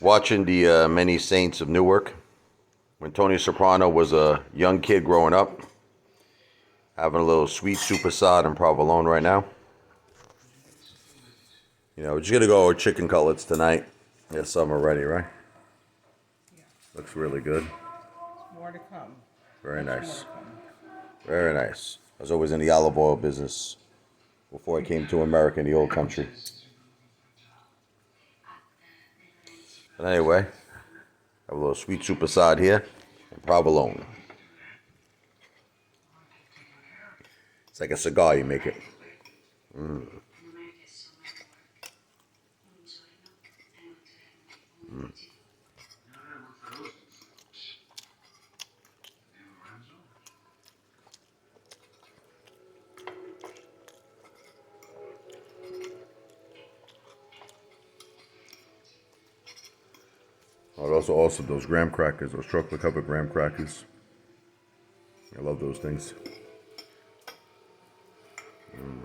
Watching the Many Saints of Newark when Tony Soprano was a young kid growing up. Having a little sweet supersod and provolone right now. You know, we're just gonna go with chicken cutlets tonight. Yeah, some are ready, right? Yeah. Looks really good. More to come. Very Much nice. more to come. Very nice. I was always in the olive oil business before I came to America in the old country. But anyway, have a little sweet supersod here and provolone. It's like a cigar, you make it. Mm. Mm. Oh, also those graham crackers, those chocolate covered graham crackers. I love those things. Mm.